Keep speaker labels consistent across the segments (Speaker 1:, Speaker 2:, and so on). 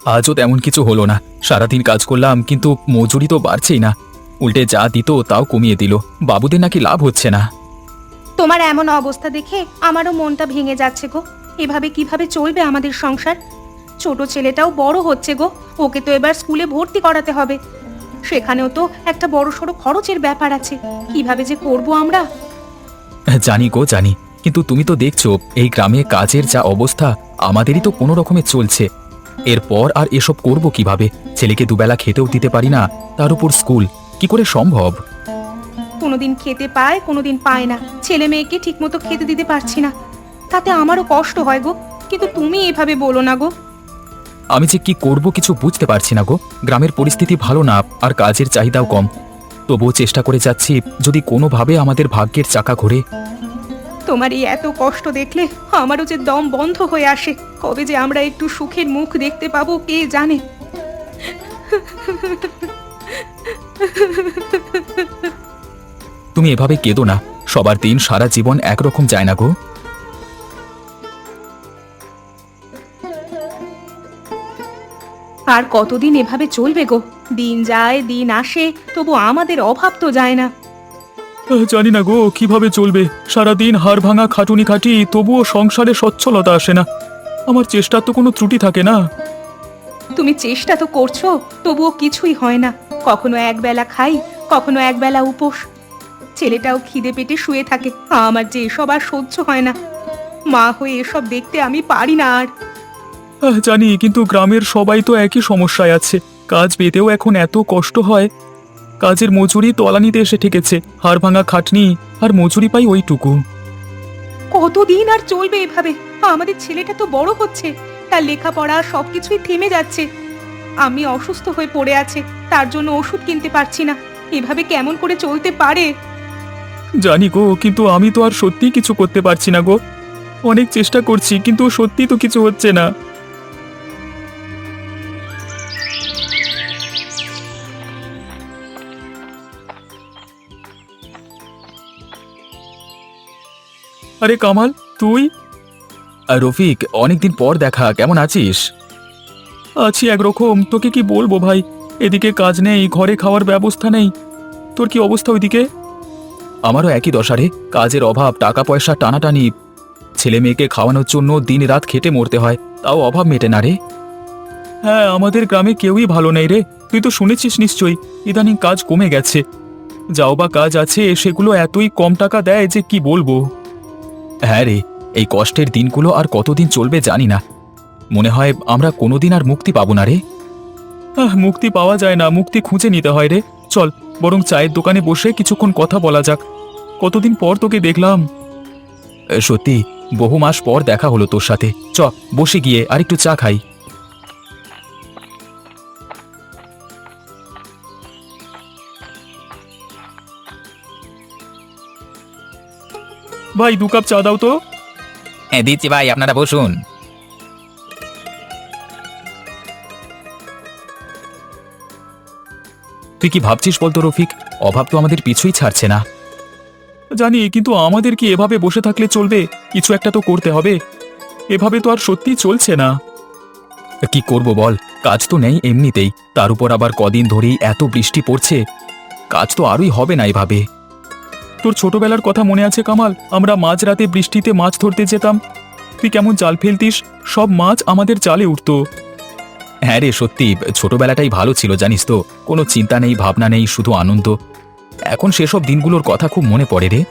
Speaker 1: আজও তেমন কিছু হলো না। সারাদিন কাজ করলাম, কিন্তু মজুরি তো বাড়ছেই না। উল্টে যা দিত তাও কমিয়ে দিল। বাবুদের নাকি লাভ হচ্ছে না।
Speaker 2: তোমার এমন অবস্থা দেখে আমারও মনটা ভেঙে যাচ্ছে গো। এভাবে কিভাবে চলবে আমাদের সংসার? ছোট ছেলেটাও বড় হচ্ছে গো, ওকে তো এবার স্কুলে ভর্তি করাতে হবে। সেখানেও তো একটা বড়সড় খরচের ব্যাপার আছে। কিভাবে যে করব আমরা?
Speaker 1: জানি গো জানি, কিন্তু তুমি তো দেখছো এই গ্রামে কাজের যা অবস্থা, আমাদেরই তো কোনো রকমে চলছে। এরপর আর এসব করব কিভাবে? ছেলেকে দুবেলা খেতেও দিতে পারি না, তার উপর স্কুল, কি করে সম্ভব?
Speaker 2: কোনোদিন খেতে পায়, কোনোদিন পায় না। ছেলে মেয়েকে ঠিকমতো খেতে দিতে পারছি না, তাতে আমারও কষ্ট হয় গো। কিন্তু তুমি এভাবে বলো না গো।
Speaker 1: আমি যে কি করব কিছু বুঝতে পারছি না গো। গ্রামের পরিস্থিতি ভালো না, আর কাজের চাহিদাও কম। তবুও চেষ্টা করে যাচ্ছি, যদি কোনোভাবে আমাদের ভাগ্যের চাকা ঘোরে।
Speaker 2: তোমার এই এত কষ্ট দেখলে আমারও যে দম বন্ধ হয়ে আসে। কবে যে আমরা একটু সুখের মুখ দেখতে পাবো কে জানে।
Speaker 1: তুমি এভাবে কেঁদো না। সবার দিন সারা জীবন একরকম যায় না গো।
Speaker 2: আর কতদিন এভাবে চলবে গো? দিন যায় দিন আসে, তবু আমাদের অভাব তো যায় না।
Speaker 1: জানি না গো কিভাবে চলবে। সারাদিন হাড় ভাঙা খাটুনি খাটি, তবুও সংসারে সচ্ছলতা আসে না। আমার চেষ্টার তো কোনো ত্রুটি থাকে না।
Speaker 2: তুমি চেষ্টা তো করছো, তবুও কিছুই হয় না। কখনো একবেলা খাই, কখনো একবেলা উপোস। ছেলেটাও খিদে পেটে শুয়ে থাকে। আমার যে এসব আর সহ্য হয় না। মা হয়ে এসব দেখতে আমি পারি না আর।
Speaker 1: জানি, কিন্তু গ্রামের সবাই তো একই সমস্যায় আছে। কাজ পেতেও এখন এত কষ্ট হয়। কাজের মজুরি তলানিতে এসে ঠেকেছে। হাড় ভাঙা খাটনি, আর মজুরি পাই ওইটুকু।
Speaker 2: কতদিন আর চলবে এভাবে? আমাদের ছেলেটা তো বড় হচ্ছে, তার লেখাপড়া সবকিছুই থেমে যাচ্ছে। আমি অসুস্থ হয়ে পড়ে আছে, তার জন্য ওষুধ কিনতে পারছি না। এভাবে কেমন করে চলতে পারে?
Speaker 1: জানি গো, কিন্তু আমি তো আর সত্যি কিছু করতে পারছি না গো। অনেক চেষ্টা করছি, কিন্তু সত্যি তো কিছু হচ্ছে না। আরে কামাল, তুই? রফিক, অনেকদিন পর দেখা, কেমন আছিস? আছি একরকম, তোকে কি বলবো ভাই। এদিকে কাজ নেই, ঘরে খাওয়ার ব্যবস্থা নেই। তোর কি অবস্থা ওইদিকে? আমারও একই দশা রে। কাজের অভাব, টাকা পয়সা টানাটানি। ছেলে মেয়েকে খাওয়ানোর জন্য দিন রাত খেটে মরতে হয়, তাও অভাব মেটে না রে। হ্যাঁ, আমাদের গ্রামে কেউই ভালো নেই রে। তুই তো শুনেছিস নিশ্চয়ই, ইদানিং কাজ কমে গেছে। যাও বা কাজ আছে, সেগুলো এতই কম টাকা দেয় যে কি বলবো। হ্যাঁ রে, এই কষ্টের দিনগুলো আর কতদিন চলবে জানি না। মনে হয় আমরা কোনোদিন আর মুক্তি পাবো না রে। মুক্তি পাওয়া যায় না, মুক্তি খুঁজে নিতে হয় রে। চল, বরং চায়ের দোকানে বসে কিছুক্ষণ কথা বলা যাক। কতদিন পর তোকে দেখলাম। সত্যি, বহু মাস পর দেখা হলো তোর সাথে। চ, বসে গিয়ে আর একটু চা খাই। ভাই, 2 কাপ চা দাও তো।
Speaker 3: হ্যাঁ দিচ্ছি ভাই, আপনারা বসুন।
Speaker 1: তুই কি ভাবছিস বলতো রফিক? অভাব তো আমাদের পিছুই ছাড়ছে না। জানি, কিন্তু আমাদের কি এভাবে বসে থাকলে চলবে? কিছু একটা তো করতে হবে। এভাবে তো আর সত্যি চলছে না। কি করব বল, কাজ তো নেই এমনিতেই, তার উপর আবার কদিন ধরেই এত বৃষ্টি পড়ছে। কাজ তো আরই হবে না এভাবে। তোর ছোটবেলার কথা মনে আছে কামাল? আমরা মাঝরাতে বৃষ্টিতে মাছ ধরতে যেতাম। তুই কেমন জাল ফেলতিস, সব মাছ আমাদের জালে উঠতো। হ্যাঁ রে, সত্যি ছোটবেলাটাই ভালো ছিল জানিস তো। কোনো চিন্তা নেই, ভাবনা নেই, শুধু আনন্দ। এখন সেসব দিনগুলোর কথা খুব মনে পড়ে রে।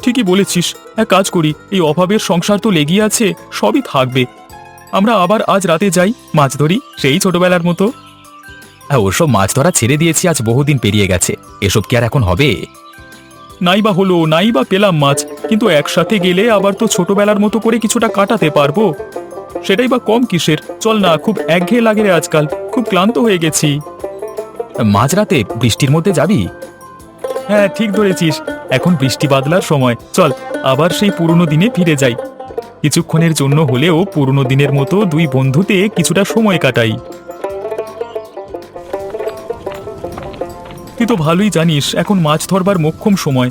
Speaker 1: ঠিকই বলেছিস। এক কাজ করি, এই অভাবের সংসার তো লেগেই আছে, সবই থাকবে। আমরা আবার আজ রাতে যাই, মাছ ধরি, সেই ছোটবেলার মতো। হ্যাঁ, ওসব মাছ ধরা ছেড়ে দিয়েছি, আজ বহুদিন পেরিয়ে গেছে। এসব কি আর এখন হবে? নাই বা হলো, নাই বা পেলাম মাছ, কিন্তু একসাথে গেলে আবার তো ছোটবেলার মতো করে কিছুটা কাটাতে পারবো। সেটাই বা কম কিসের? চল না, খুব একঘেয়ে লাগে রে আজকাল, খুব ক্লান্ত হয়ে গেছি। মাঝরাতে বৃষ্টির মধ্যে যাবি? হ্যাঁ, ঠিক ধরেছিস। এখন বৃষ্টি বাদলার সময়, চল আবার সেই পুরনো দিনে ফিরে যাই। কিছুক্ষণের জন্য হলেও পুরনো দিনের মতো দুই বন্ধুতে কিছুটা সময় কাটাই। তুই তো ভালোই জানিস, এখন মাছ ধরবার মোক্ষম সময়।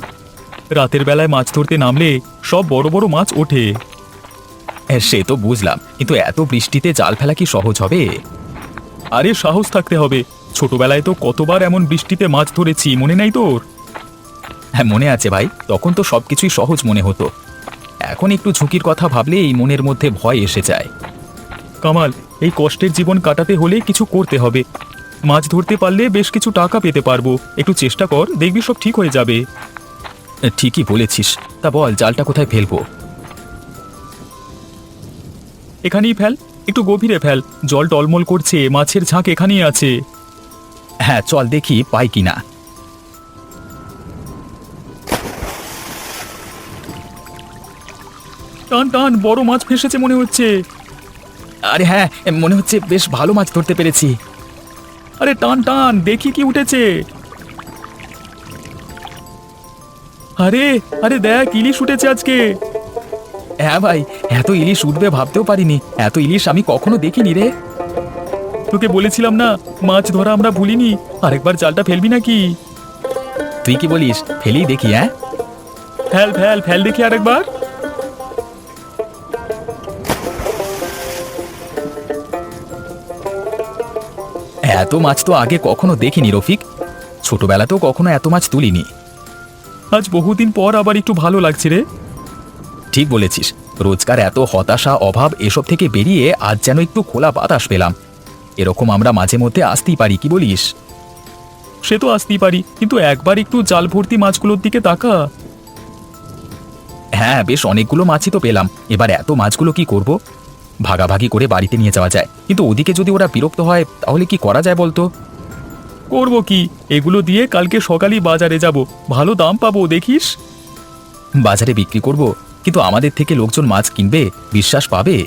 Speaker 1: রাতের বেলায় মাছ ধরতে নামলে সব বড় বড় মাছ ওঠে। সে তো বুঝলাম, কিন্তু এত বৃষ্টিতে জাল ফেলা কি সহজ হবে? আরে সাহস থাকতে হবে, ছোটবেলায় তো কতবার এমন বৃষ্টিতে মাছ ধরেছি, মনে নাই তোর? হ্যাঁ মনে আছে ভাই, তখন তো সবকিছুই সহজ মনে হতো। এখন একটু ঝুঁকির কথা ভাবলেই মনের মধ্যে ভয় এসে যায়। কামাল, এই কষ্টের জীবন কাটাতে হলে কিছু করতে হবে। মাছ ধরতে পারলে বেশ কিছু টাকা পেতে পারবো, একটু চেষ্টা কর, দেখবি সব ঠিক হয়ে যাবে। ঠিকই বলেছিস, তা বল জালটা কোথায় ফেলবো? এখানেই ফেল, একটু গভীরে ফেল, জল টলমল করছে, মাছের ঝাঁক এখানেই আছে। হ্যাঁ চল দেখি পাই কিনা। টান টান, বড় মাছ ফেসেছে মনে হচ্ছে। আরে হ্যাঁ, মনে হচ্ছে বেশ ভালো মাছ ধরতে পেরেছি। আরে টান টান, দেখি কি উঠেছে। আরে আরে দেখ, ইলিশ উঠেছে আজকে। হ্যাঁ ভাই, এত ইলিশ উঠবে ভাবতেও পারিনি, এত ইলিশ আমি কখনো দেখিনি রে। তোকে বলেছিলাম না, মাছ ধরা আমরা ভুলিনি, আরেকবার জালটা ফেলবি নাকি? তুই কি বলিস, ফেলেই দেখি। হ্যাঁ ফেল ফেল ফেল দেখি আরেকবার। এত মাছ তো আগে কখনো দেখিনি রফিক, ছোটবেলাতেও কখনো এত মাছ তুলিনি। আজ বহুদিন পর আবার একটু ভালো লাগছে রে। ঠিক বলেছিস, রোজকার এত হতাশা অভাব এসব থেকে বেরিয়ে আজ যেন একটু খোলা বাতাস পেলাম। এরকম আমরা মাঝে মধ্যে আসতেই পারি, কি বলিস? সে তো আসতেই পারি, কিন্তু একবার একটু জাল ভর্তি মাছগুলোর দিকে তাকা। হ্যাঁ বেশ অনেকগুলো মাছই তো পেলাম, এবার এত মাছগুলো কি করব? ভাগাভাগি করে বাড়িতে নিয়ে যাওয়া যায়, কিন্তু ওদিকে যদি ওরা বিরক্ত হয় তাহলে কি করা যায় বলতো? করব কি, এগুলো দিয়ে কালকে সকালেই বাজারে যাব, ভালো দাম পাবো দেখিস। বাজারে বিক্রি করব, কিন্তু আমাদের থেকে লোকজন মাছ কিনবে, বিশ্বাস পাবে?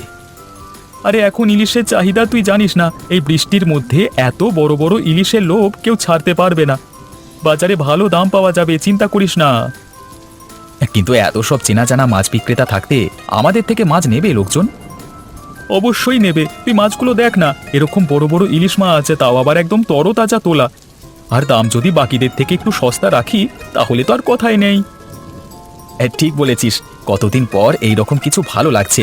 Speaker 1: আরে এখন ইলিশের চাহিদা তুই জানিস না, এই বৃষ্টির মধ্যে এত বড় বড় ইলিশের লোভ কেউ ছাড়তে পারবে না। বাজারে ভালো দাম পাওয়া যাবে, চিন্তা করিস না। কিন্তু এত সব চেনা জানা মাছ বিক্রেতা থাকতে আমাদের থেকে মাছ নেবে লোকজন? অবশ্যই নেবে, তুই মাছগুলো দেখ না, এরকম বড় বড় ইলিশ মাছ আছে, তাও আবার একদম তরতাজা তোলা। আর দাম যদি বাকিদের থেকে একটু সস্তা রাখি তাহলে তো আর কথাই নেই। ঠিক বলেছিস, কতদিন পর এই রকম কিছু ভালো লাগছে।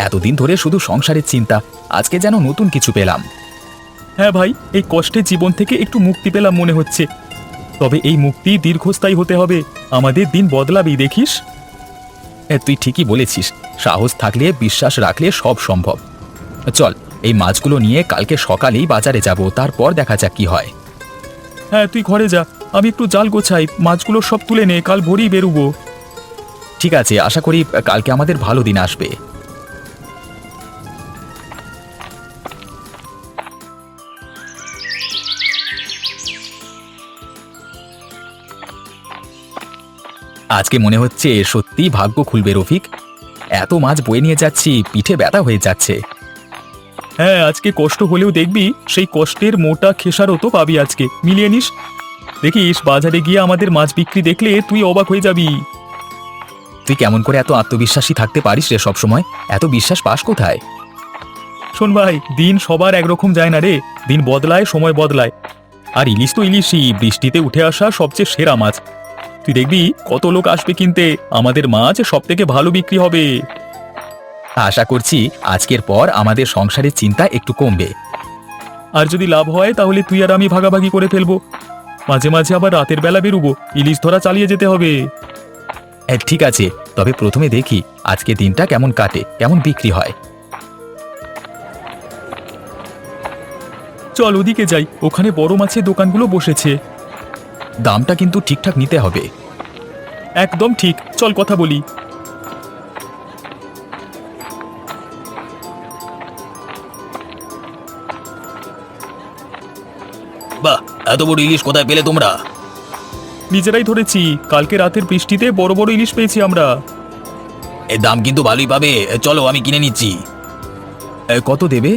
Speaker 1: এতদিন ধরে শুধু সংসারের চিন্তা, আজকে যেন নতুন কিছু পেলাম। হ্যাঁ ভাই, এই কষ্টের জীবন থেকে একটু মুক্তি পেলাম মনে হচ্ছে। তবে এই মুক্তি দীর্ঘস্থায়ী হতে হবে, আমাদের দিন বদলাবি দেখিস। তুই ঠিকই বলেছিস, সাহস থাকলে বিশ্বাস রাখলে সব সম্ভব। চল, এই মাছগুলো নিয়ে কালকে সকালেই বাজারে যাব, তারপর দেখা যাক কি হয়। হ্যাঁ তুই ঘরে যা, আমি একটু জাল গোছাই, মাছগুলো সব তুলে নে, কাল ভোরেই বেরোবো। ঠিক আছে, আশা করি কালকে আমাদের ভালো দিন আসবে। আজকে মনে হচ্ছে সত্যিই ভাগ্য খুলবে রফিক, এত মাছ বয়ে নিয়ে যাচ্ছি, পিঠে ব্যথা হয়ে যাচ্ছে। হ্যাঁ আজকে কষ্ট হলেও দেখবি সেই কষ্টের মোটা খেসারও তো পাবি আজকে, মিলিয়ে নিস। দেখিস বাজারে গিয়ে আমাদের মাছ বিক্রি দেখলে তুই অবাক হয়ে যাবি। তুই কেমন করে এত আত্মবিশ্বাসী থাকতে পারিস রে সব সময়, এত বিশ্বাস পাস কোথায়? শোন ভাই, দিন সবার একরকম যায় না রে, দিন বদলায়, সময় বদলায়। আর ইলিশ তো ইলিশই, বৃষ্টিতে উঠে আসা সবচেয়ে সেরা মাছ। তুই দেখবি কত লোক আসবে কিনতে, আমাদের মাছ সব থেকে ভালো বিক্রি হবে। আশা করছি আজকের পর আমাদের সংসারের চিন্তা একটু কমবে। আর যদি লাভ হয় তাহলে তুই আর আমি ভাগাভাগি করে ফেলবো, মাঝে মাঝে আবার রাতের বেলা বেরোবো, ইলিশ ধরা চালিয়ে যেতে হবে। ঠিক আছে, তবে প্রথমে দেখি আজকে দিনটা কেমন কাটে, কেমন বিক্রি হয়। চল ওদিকে যাই, ওখানে বড় মাছের দোকানগুলো বসেছে। দামটা কিন্তু ঠিকঠাক নিতে হবে। একদম ঠিক, চল কথা বলি।
Speaker 3: বাহ, এত বড় ইলিশ কোথায় পেলে তোমরা?
Speaker 1: নিজেরাই ধরেছি, কালকে রাতের বৃষ্টিতে বড় বড় ইলিশ পেয়েছি আমরা।
Speaker 3: এর দাম কিন্তু ভালোই পাবে, চলো আমি কিনে নিচ্ছি।
Speaker 1: কত দেবে?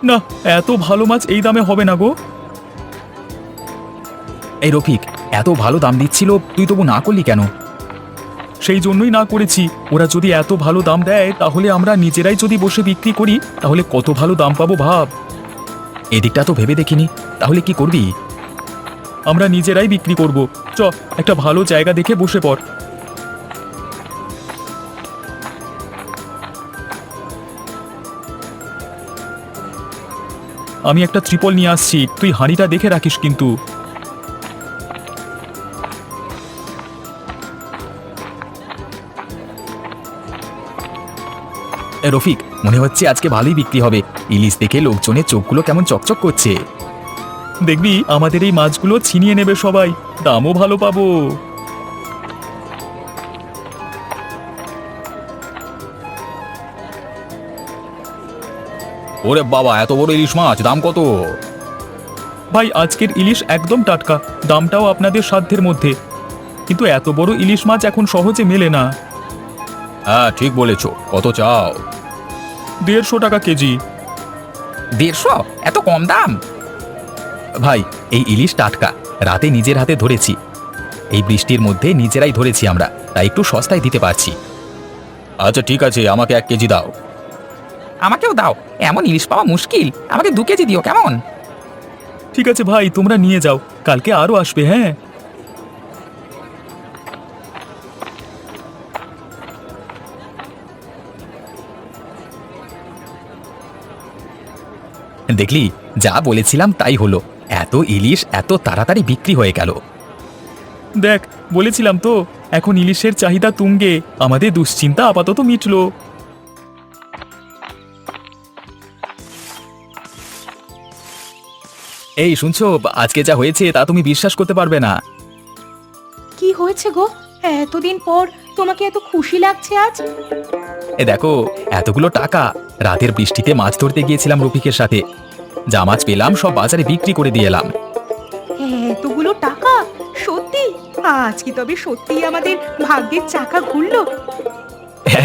Speaker 1: না, এত ভালো মাছ এই দামে হবে না গো। এই রফিক, এত ভালো দাম দিচ্ছিল, তুই তবু না করলি কেন? সেই জন্যই না করেছি, ওরা যদি এত ভালো দাম দেয় তাহলে আমরা নিজেরাই যদি বসে বিক্রি করি তাহলে কত ভালো দাম পাবো ভাব। এদিকটা তো ভেবে দেখিনি, তাহলে কি করবি? আমরা নিজেরাই বিক্রি করব, চ একটা ভালো জায়গা দেখে বসে পড়। আমি একটা ত্রিপল নিয়ে আসছি, তুই হাঁড়িটা দেখে রাখিস কিন্তু। রফিক, মনে হচ্ছে আজকে ভালোই বিক্রি হবে। ইলিশ দেখে লোকজনের চোখগুলো কেমন চকচক করছে। দেখবি আমাদের এই মাছগুলো ছিনিয়ে নেবে সবাই, দামও ভালো পাবো।
Speaker 3: ওরে বাবা, এত বড় ইলিশ মাছ, দাম কত?
Speaker 1: ভাই আজকের ইলিশ একদম টাটকা, দামটাও আপনাদের সাধ্যের মধ্যে। কিন্তু এত বড় ইলিশ মাছ এখন সহজে মেলে না।
Speaker 3: হ্যাঁ ঠিক বলেছ, কত চাও?
Speaker 1: 150 টাকা কেজি।
Speaker 3: 150? এত কম দাম?
Speaker 1: ভাই এই ইলিশ টাটকা, রাতে নিজের হাতে ধরেছি। এই বৃষ্টির মধ্যে নিজেরাই ধরেছি আমরা, তাই একটু সস্তায় দিতে পারছি।
Speaker 3: আচ্ছা ঠিক আছে, আমাকে 1 কেজি দাও।
Speaker 4: আমাকেও দাও, এমন ইলিশ পাওয়া মুশকিল, আমাকে 2 কেজি দিও কেমন?
Speaker 1: ঠিক আছে ভাই, তোমরা নিয়ে যাও, কালকে আরো আসবে। হ্যাঁ, দেখলি যা বলেছিলাম তাই হলো, এত ইলিশ এত তাড়াতাড়ি বিক্রি হয়ে গেল। দেখ বলেছিলাম তো, এখন ইলিশের চাহিদা তুঙ্গে, আমাদের দুশ্চিন্তা আপাতত মিটলো। এই শুনছো, আজকে যা হয়েছে তা তুমি বিশ্বাস করতে পারবে না।
Speaker 2: কি হয়েছে গো? এতদিন পর তোমাকে এত খুশি লাগছে আজ?
Speaker 1: এ দেখো, এতগুলো টাকা, রাতের বৃষ্টিতে মাছ ধরতে গিয়েছিলাম রফিকের সাথে, যা মাছ পেলাম সব বাজারে বিক্রি করে দিয়ে এলাম।
Speaker 2: এতগুলো টাকা? সত্যি? আজ কি তবে সত্যিই আমাদের ভাগ্যের চাকা ঘুরলো?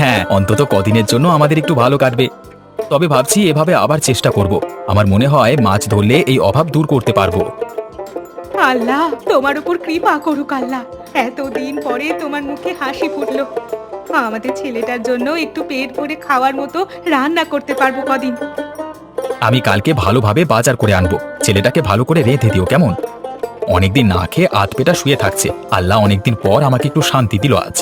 Speaker 1: হ্যাঁ, অন্তত কদিনের জন্য আমাদের একটু ভালো কাটবে। তবে ভাবছি এভাবে আবার চেষ্টা করব। আমার মনে হয় মাছ ধরলে এই অভাব দূর করতে পারবো।
Speaker 2: আল্লাহ তোমার উপর কৃপা করুক আল্লাহ, এতদিন পরে তোমার মুখে হাসি ফুটলো। আমাদের ছেলেটার জন্য একটু পেট ভরে খাওয়ার মতো রান্না করতে পারবো কদিন।
Speaker 1: আমি কালকে ভালোভাবে বাজার করে আনবো, ছেলেটাকে ভালো করে রেঁধে দিও কেমন? অনেকদিন না খেয়ে আধপেটা শুয়ে থাকছে, আল্লাহ অনেকদিন পর আমাকে একটু শান্তি দিল আজ।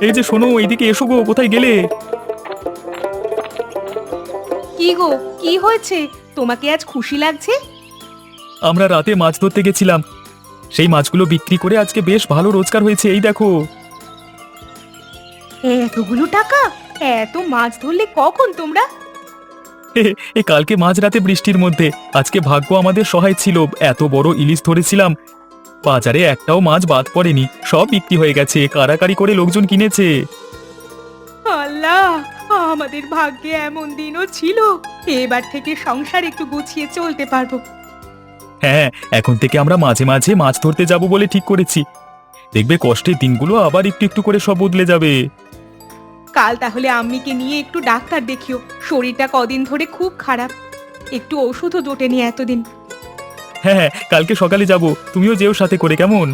Speaker 1: এই যে শোনো, এইদিকে এসো গো, কোথায় গেলে?
Speaker 2: কি গো, কি হয়েছে? তোমাকে আজ খুশি লাগছে?
Speaker 1: আমরা রাতে মাছ ধরতে গেছিলাম, সেই মাছগুলো বিক্রি করে আজকে বেশ ভালো রোজগার হয়েছে। এই দেখো।
Speaker 2: এতগুলো টাকা? এত মাছ ধরলে কখন তোমরা?
Speaker 1: এ কালকে মাঝরাতে বৃষ্টির মধ্যে, আজকে ভাগ্য আমাদের সহায় ছিল, এত বড় ইলিশ ধরেছিলাম। বাজারে একটাও মাছ বাদ পড়েনি, সব বিক্রি হয়ে গেছে, কারাকারি করে লোকজন কিনেছে।
Speaker 2: আল্লাহ, আমাদের ভাগ্যে এমন দিনও ছিল। এবার থেকে সংসার একটু গুছিয়ে চলতে পারবো।
Speaker 1: হ্যাঁ, এখন থেকে আমরা মাঝে মাঝে মাছ ধরতে যাব বলে ঠিক করেছি। দেখবে কষ্টের দিনগুলো আবার একটু একটু করে সব বদলে যাবে।
Speaker 2: কাল তাহলে আম্মিকে নিয়ে একটু ডাক্তার দেখিও, শরীরটা কদিন ধরে খুব খারাপ। একটু ওষুধও জোটেনি এতদিন।
Speaker 1: হ্যাঁ হ্যাঁ, কালকে সকালে যাব, তুমিও যেও সাথে করে কেমন?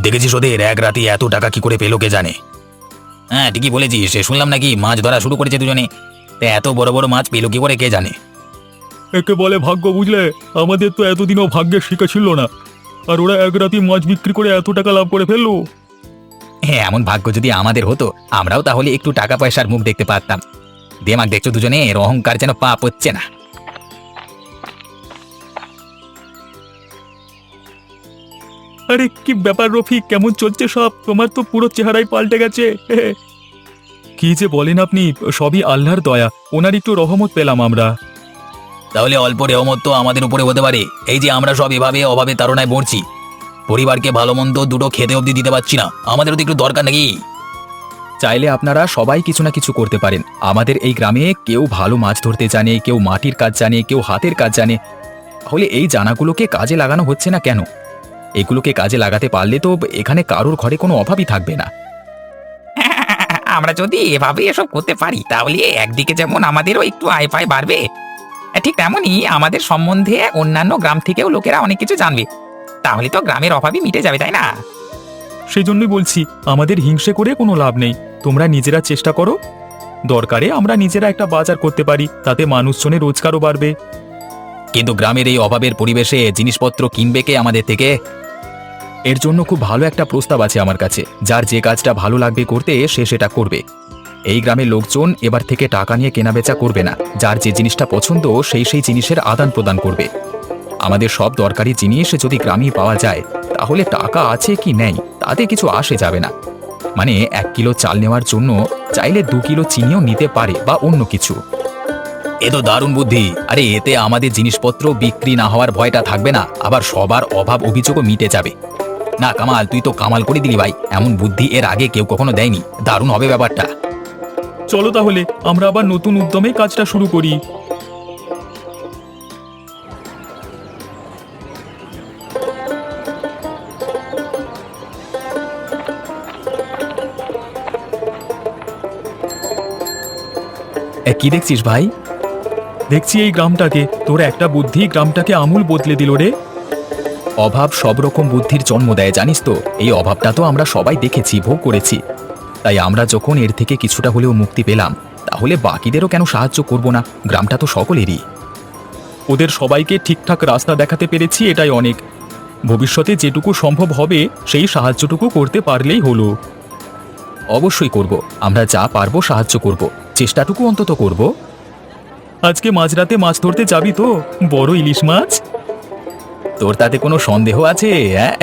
Speaker 3: দেখেছিস ওদের, এক রাতে এত টাকা কি করে পেলো কে জানে। হ্যাঁ ঠিকই বলেছিস, শুনলাম নাকি মাছ ধরা শুরু করেছে দুজনে। তা এত বড় বড় মাছ পেলো কি করে কে জানে।
Speaker 1: একে বলে ভাগ্য, বুঝলে? আমাদের তো এতদিনও ভাগ্যের শিকা ছিল না, আর ওরা এক রাতে মাছ বিক্রি করে এত টাকা লাভ করে ফেললো।
Speaker 3: হ্যাঁ, এমন ভাগ্য যদি আমাদের হতো, আমরাও তাহলে একটু টাকা পয়সার মুখ দেখতে পারতাম। দেমাগ দেখছো দুজনে, এর অহংকার যেন পাপ হচ্ছে না।
Speaker 1: আরে কি ব্যাপার রফিক, কেমন চলছে সব? তোমার তো পুরো চেহারাই পাল্টে গেছে। কি যে বলেন আপনি, সবই আল্লাহর দয়া, ওনার একটু রহমত পেলাম আমরা।
Speaker 3: তাহলে অল্প রেহমত তো আমাদের উপরে হতে পারে। এই যে আমরা সব এভাবে অভাবে তাড়নায় পড়ছি, পরিবারকে ভালো মন্দ দুটো খেতে অবধি দিতে পারছি না, আমাদেরও তো একটু দরকার নাকি?
Speaker 1: চাইলে আপনারা সবাই কিছু না কিছু করতে পারেন। আমাদের এই গ্রামে কেউ ভালো মাছ ধরতে জানে, কেউ মাটির কাজ জানে, কেউ হাতের কাজ জানে। তাহলে এই জানাগুলোকে কাজে লাগানো হচ্ছে না কেন? এগুলোকে কাজে লাগাতে পারলে তো এখানে কারোর ঘরে কোনো অভাবই থাকবে না।
Speaker 4: আমরা যদি এভাবে এসব করতে পারি, তাহলে একদিকে যেমন আমাদেরও একটু আয় পায় বাড়বে, ঠিক তেমনই আমাদের সম্বন্ধে অন্যান্য গ্রাম থেকেও লোকেরা অনেক কিছু জানবে। তাহলে তো গ্রামের অভাবই মিটে যাবে, তাই না?
Speaker 1: সেই জন্যই বলছি, আমাদের হিংসে করে কোনো লাভ নেই। তোমরা নিজেরা চেষ্টা করো, দরকারে আমরা নিজেরা একটা বাজার করতে পারি, তাতে মানুষজনের রোজগারও বাড়বে।
Speaker 3: কিন্তু গ্রামের এই অভাবের পরিবেশে জিনিসপত্র কিনবে কে আমাদের থেকে?
Speaker 1: এর জন্য খুব ভালো একটা প্রস্তাব আছে আমার কাছে। যার যে কাজটা ভালো লাগবে করতে সে সেটা করবে। এই গ্রামের লোকজন এবার থেকে টাকা নিয়ে কেনাবেচা করবে না। যার যে জিনিসটা পছন্দ সেই জিনিসের আদান প্রদান করবে। আমাদের সব দরকারি জিনিস যদি গ্রামেই পাওয়া যায় তাহলে টাকা আছে কি নেই তাতে কিছু আসে যাবে না। মানে 1 কিলো চাল নেওয়ার জন্য চাইলে 2 কিলো চিনিও নিতে পারে বা অন্য কিছু।
Speaker 3: এ তো দারুণ বুদ্ধি। আরে এতে আমাদের জিনিসপত্র বিক্রি না হওয়ার ভয়টা থাকবে না, আবার সবার অভাব অভিযোগও মিটে যাবে। না কামাল, তুই তো কামাল করে দিলি ভাই। এমন বুদ্ধি এর আগে কেউ কখনো দেয়নি। দারুণ হবে ব্যাপারটা।
Speaker 1: চলো তাহলে আমরা আবার নতুন উদ্যমে কাজটা শুরু করি। কি দেখছিস ভাই? দেখছি এই গ্রামটাকে। তোর একটা বুদ্ধি গ্রামটাকে আমূল বদলে দিল রে। অভাব সব রকম বুদ্ধির জন্ম দেয় জানিস তো। এই অভাবটা তো আমরা সবাই দেখেছি, ভোগ করেছি। তাই আমরা যখন এর থেকে কিছুটা হলেও মুক্তি পেলাম তাহলে বাকিদেরও কেন সাহায্য করব না? গ্রামটা তো সকলেরই। ওদের সবাইকে ঠিকঠাক রাস্তা দেখাতে পেরেছি, এটাই অনেক। ভবিষ্যতে যেটুকু সম্ভব হবে সেই সাহায্যটুকু করতে পারলেই হলো। অবশ্যই করব, আমরা যা পারবো সাহায্য করব, চেষ্টাটুকু অন্তত করব। আজকে মাঝরাতে মাছ ধরতে যাবি তো? বড় ইলিশ মাছ। তোর তাতে কোনো সন্দেহ আছে? হ্যাঁ